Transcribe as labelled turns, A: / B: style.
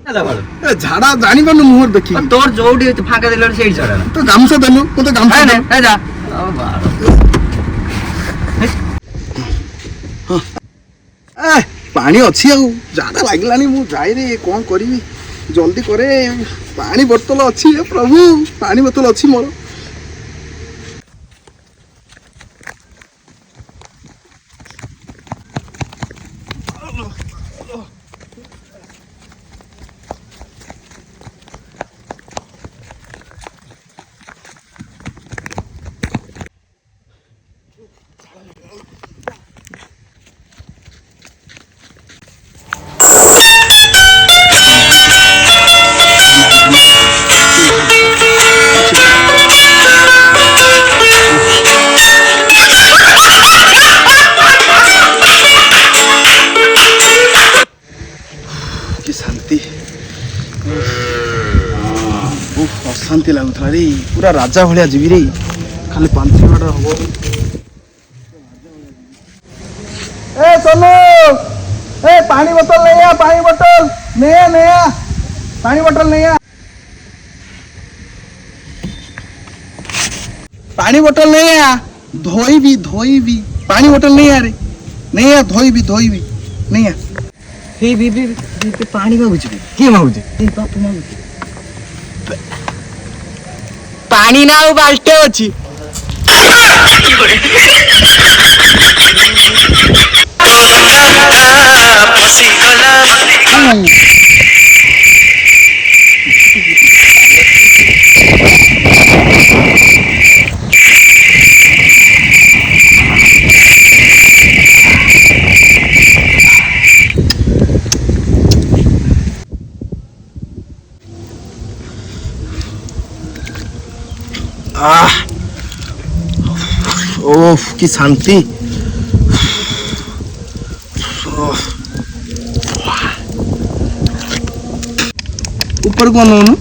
A: ଝାଡା ଜାଣିପାରୁନୁ ମୁହଁରେ ଦେଖି
B: ତୋର ଯୋଉଠି ଫାଙ୍କା ଦେଲେ ସେଇଠି ଝାଡା ନା
A: ତୁ ଗାମୁଛା ଦେଲୁ ମତେ ଗାମୁଛା ଦେ। ପାଣି ଅଛି ଆଉ ଝାଡା ଲାଗିଲାନି ମୁଁ ଯାଇରେ କଣ କରିବି ଜଲ୍ଦି କରେ ପାଣି ବୋତଲ ଅଛି ପ୍ରଭୁ ପାଣି ବୋତଲ ଅଛି ମୋର। शांति अशांति लगुला रे पूरा राजा भाया जीवी रे खाली 5 मिनट हम ए सोनू ए पानी बोतल नहीं आ पानी बोतल नहीं आ पानी बोतल नहीं आ पानी बोतल नहीं आ धोई भी पानी बोतल नहीं आ रे नहीं आ धोई भी नहीं आ
B: हे बीबी पानी मागुची के मागुची बापू मागुची
A: पानी ना बाल्टे अच्छी ओफ की शांति ऊपर कौन हो